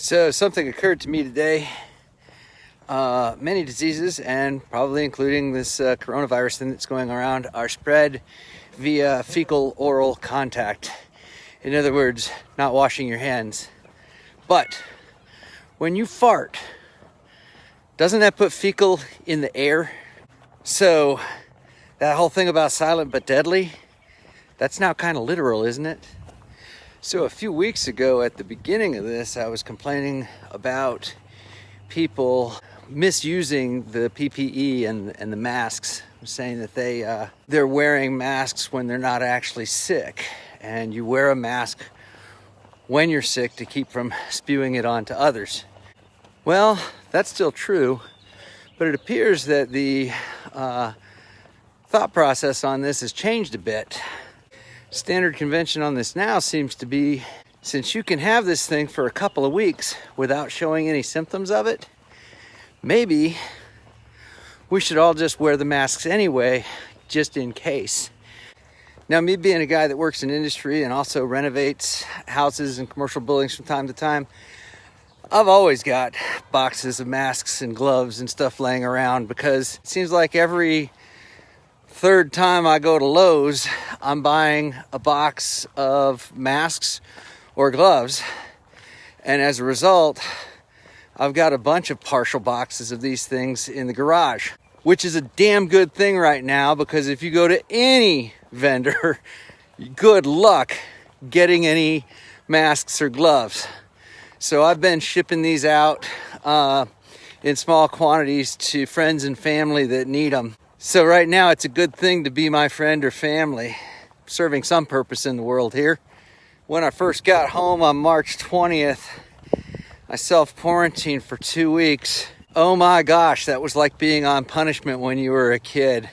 So something occurred to me today. Many diseases, and probably including this coronavirus thing that's going around, are spread via fecal oral contact. In other words, not washing your hands. But when you fart, doesn't that put fecal in the air? So that whole thing about silent but deadly, that's now kind of literal, isn't it? So a few weeks ago at the beginning of this, I was complaining about people misusing the PPE and the masks, saying that they're wearing masks when they're not actually sick. And you wear a mask when you're sick to keep from spewing it onto others. Well, that's still true, but it appears that the thought process on this has changed a bit. Standard convention on this now seems to be, since you can have this thing for a couple of weeks without showing any symptoms of it, maybe we should all just wear the masks anyway, just in case. Now, me being a guy that works in industry and also renovates houses and commercial buildings from time to time, I've always got boxes of masks and gloves and stuff laying around, because it seems like every third time I go to Lowe's, I'm buying a box of masks or gloves. And as a result, I've got a bunch of partial boxes of these things in the garage, which is a damn good thing right now, because if you go to any vendor, good luck getting any masks or gloves. So I've been shipping these out in small quantities to friends and family that need them. So right now it's a good thing to be my friend or family, serving some purpose in the world here. When I first got home on March 20th, I self-quarantined for 2 weeks. Oh my gosh, that was like being on punishment when you were a kid.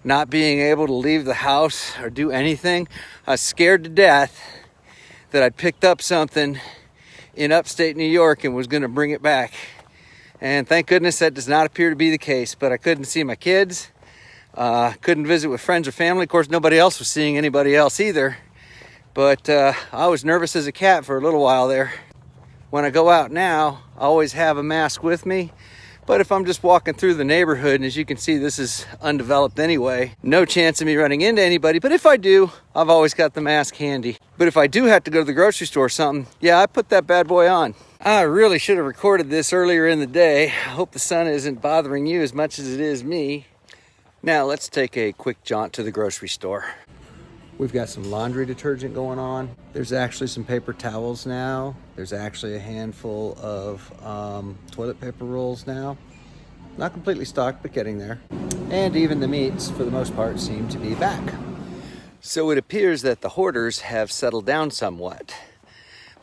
Not being able to leave the house or do anything. I was scared to death that I'd picked up something in upstate New York and was going to bring it back. And thank goodness that does not appear to be the case. But I couldn't see my kids. Couldn't visit with friends or family. Of course, nobody else was seeing anybody else either. But I was nervous as a cat for a little while there. When I go out now, I always have a mask with me. But if I'm just walking through the neighborhood, and as you can see, this is undeveloped anyway, no chance of me running into anybody. But if I do, I've always got the mask handy. But if I do have to go to the grocery store or something, yeah, I put that bad boy on. I really should have recorded this earlier in the day. I hope the sun isn't bothering you as much as it is me. Now let's take a quick jaunt to the grocery store. We've got some laundry detergent going on. There's actually some paper towels now. There's actually a handful of toilet paper rolls now. Not completely stocked, but getting there. And even the meats, for the most part, seem to be back. So it appears that the hoarders have settled down somewhat.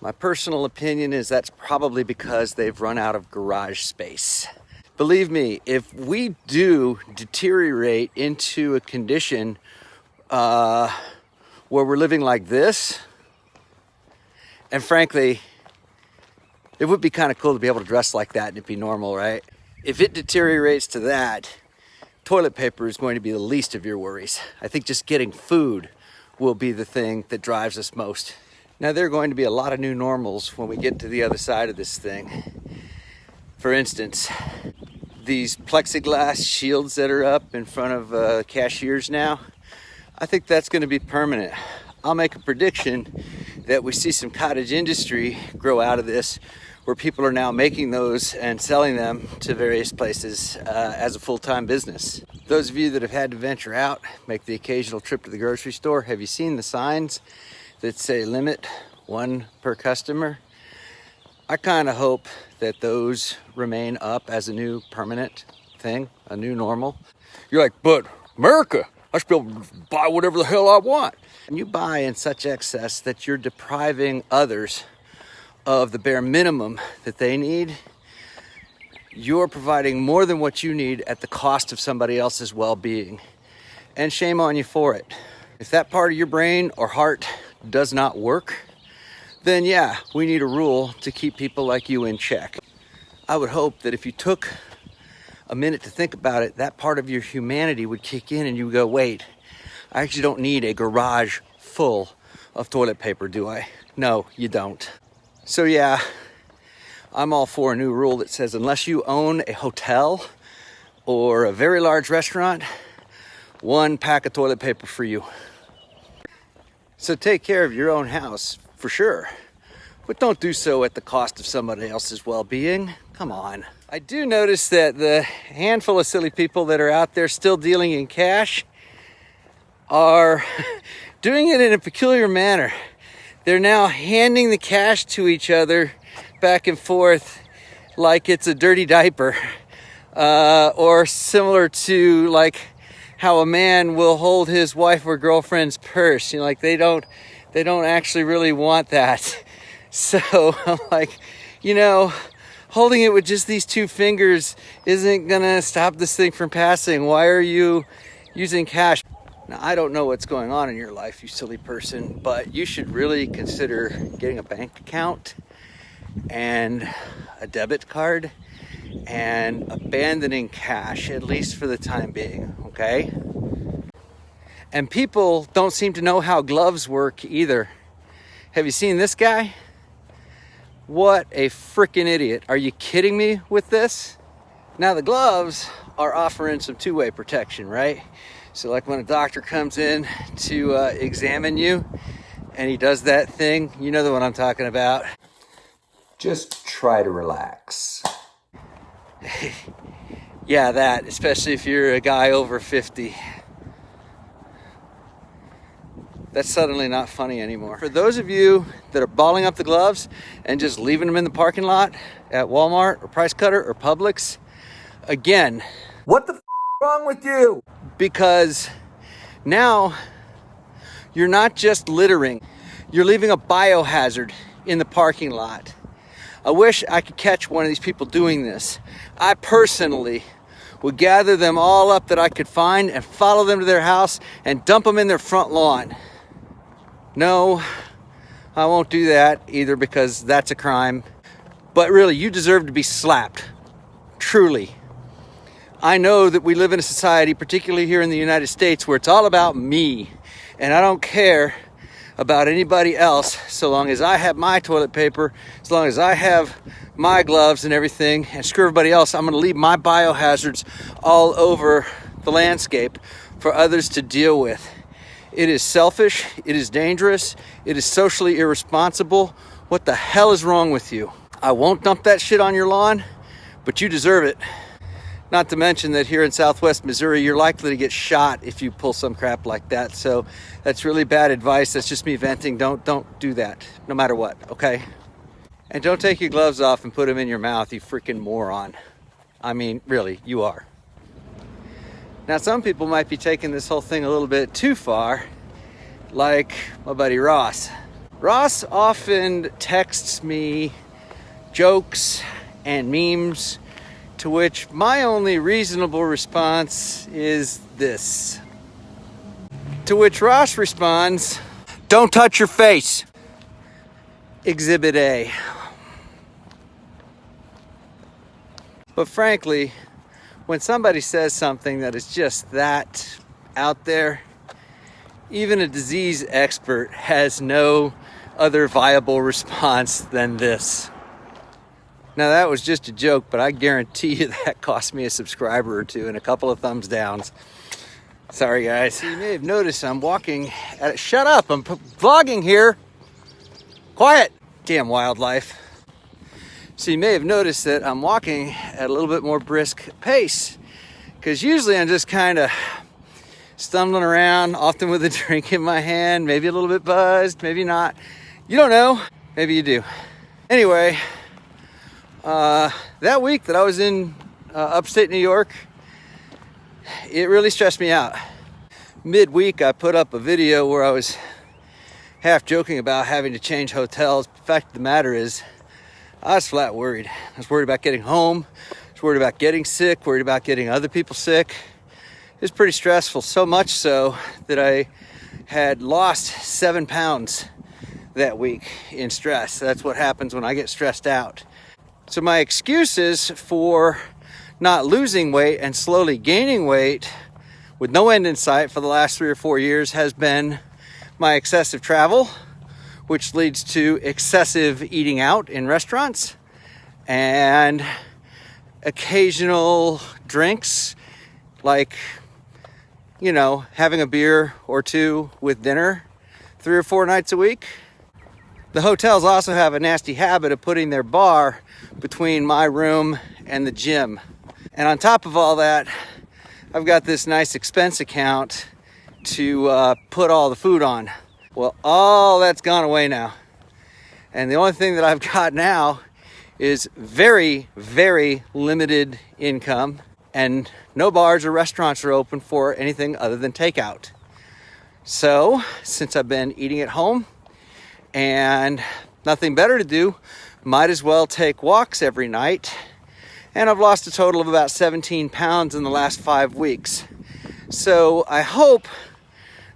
My personal opinion is that's probably because they've run out of garage space. Believe me, if we do deteriorate into a condition where we're living like this, and frankly, it would be kind of cool to be able to dress like that and it'd be normal, right? If it deteriorates to that, toilet paper is going to be the least of your worries. I think just getting food will be the thing that drives us most. Now, there are going to be a lot of new normals when we get to the other side of this thing. For instance, these plexiglass shields that are up in front of cashiers now, I think that's going to be permanent. I'll make a prediction that we see some cottage industry grow out of this, where people are now making those and selling them to various places as a full-time business. Those of you that have had to venture out, make the occasional trip to the grocery store, have you seen the signs that say limit 1 per customer? I kind of hope that those remain up as a new permanent thing, a new normal. You're like, but America, I should be able to buy whatever the hell I want. And you buy in such excess that you're depriving others of the bare minimum that they need. You're providing more than what you need at the cost of somebody else's well-being. And shame on you for it. If that part of your brain or heart does not work, then yeah, we need a rule to keep people like you in check. I would hope that if you took a minute to think about it, that part of your humanity would kick in and you would go, wait, I actually don't need a garage full of toilet paper, do I? No, you don't. So yeah, I'm all for a new rule that says unless you own a hotel or a very large restaurant, 1 pack of toilet paper for you. So take care of your own house, for sure. But don't do so at the cost of somebody else's well-being. Come on. I do notice that the handful of silly people that are out there still dealing in cash are doing it in a peculiar manner. They're now handing the cash to each other back and forth like it's a dirty diaper, or similar to like how a man will hold his wife or girlfriend's purse. You know, like they don't actually really want that. So I'm like, you know, holding it with just these 2 fingers isn't gonna stop this thing from passing. Why are you using cash? Now, I don't know what's going on in your life, you silly person, but you should really consider getting a bank account and a debit card and abandoning cash, at least for the time being, okay? And people don't seem to know how gloves work either. Have you seen this guy? What a freaking idiot. Are you kidding me with this? Now the gloves are offering some 2-way protection, right? So like when a doctor comes in to examine you and he does that thing, you know the one I'm talking about. Just try to relax. Yeah, that, especially if you're a guy over 50. That's suddenly not funny anymore. For those of you that are balling up the gloves and just leaving them in the parking lot at Walmart or Price Cutter or Publix, again, what the f wrong with you? Because now you're not just littering, you're leaving a biohazard in the parking lot. I wish I could catch one of these people doing this. I personally would gather them all up that I could find and follow them to their house and dump them in their front lawn. No, I won't do that either because that's a crime. But really, you deserve to be slapped. Truly. I know that we live in a society, particularly here in the United States, where it's all about me. And I don't care about anybody else so long as I have my toilet paper, as long as I have my gloves and everything, and screw everybody else. I'm going to leave my biohazards all over the landscape for others to deal with. It is selfish, it is dangerous, it is socially irresponsible. What the hell is wrong with you? I won't dump that shit on your lawn, but you deserve it. Not to mention that here in Southwest Missouri, you're likely to get shot if you pull some crap like that. So that's really bad advice. That's just me venting. Don't do that, no matter what, okay? And don't take your gloves off and put them in your mouth, you freaking moron. I mean, really, you are. Now, some people might be taking this whole thing a little bit too far, like my buddy Ross. Ross often texts me jokes and memes, to which my only reasonable response is this. To which Ross responds, "Don't touch your face." Exhibit A. But frankly, when somebody says something that is just that out there, even a disease expert has no other viable response than this. Now that was just a joke, but I guarantee you that cost me a subscriber or 2 and a couple of thumbs downs. Sorry guys. You may have noticed I'm walking at shut up, I'm vlogging here. Quiet, damn wildlife. So you may have noticed that I'm walking at a little bit more brisk pace, because usually I'm just kind of stumbling around, often with a drink in my hand, maybe a little bit buzzed, maybe not. You don't know, maybe you do. Anyway, that week that I was in upstate New York, it really stressed me out. Midweek, I put up a video where I was half joking about having to change hotels. The fact of the matter is, I was flat worried. I was worried about getting home. I was worried about getting sick, worried about getting other people sick. It was pretty stressful, so much so that I had lost 7 pounds that week in stress. That's what happens when I get stressed out. So my excuses for not losing weight and slowly gaining weight with no end in sight for the last 3 or 4 years has been my excessive travel, which leads to excessive eating out in restaurants, and occasional drinks, like, you know, having a beer or two with dinner 3 or 4 nights a week. The hotels also have a nasty habit of putting their bar between my room and the gym. And on top of all that, I've got this nice expense account to put all the food on. Well, all that's gone away now. And the only thing that I've got now is very, very limited income, and no bars or restaurants are open for anything other than takeout. So, since I've been eating at home and nothing better to do, might as well take walks every night. And I've lost a total of about 17 pounds in the last 5 weeks. So I hope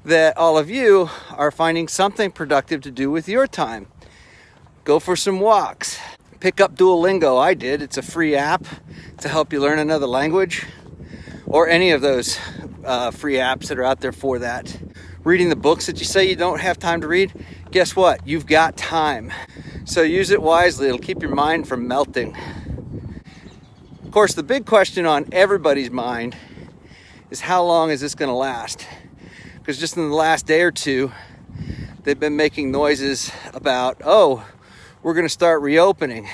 that all of you are finding something productive to do with your time. Go for some walks. Pick up Duolingo. I did. It's a free app to help you learn another language, or any of those free apps that are out there for that. Reading the books that you say you don't have time to read, guess what? You've got time. So use it wisely. It'll keep your mind from melting. Of course, the big question on everybody's mind is, how long is this going to last? Because just in the last day or two, they've been making noises about, oh, we're going to start reopening,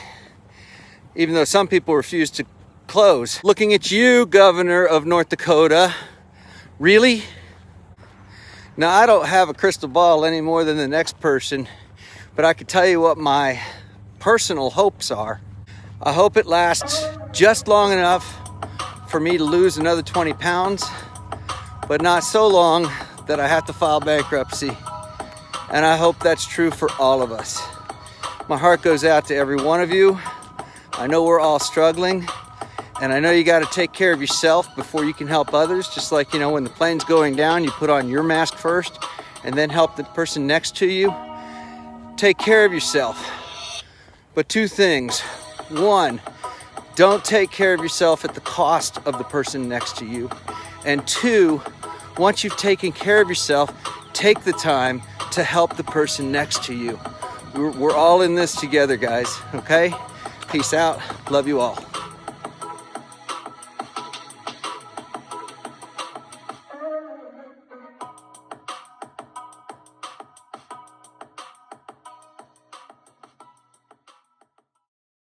even though some people refuse to close. Looking at you, Governor of North Dakota. Really? Now, I don't have a crystal ball any more than the next person, but I can tell you what my personal hopes are. I hope it lasts just long enough for me to lose another 20 pounds, but not so long that I have to file bankruptcy. And I hope that's true for all of us. My heart goes out to every one of you. I know we're all struggling, and I know you got to take care of yourself before you can help others. Just like, you know, when the plane's going down, you put on your mask first and then help the person next to you. Take care of yourself. But 2 things. 1, don't take care of yourself at the cost of the person next to you. And 2, once you've taken care of yourself, take the time to help the person next to you. We're all in this together, guys, okay? Peace out. Love you all.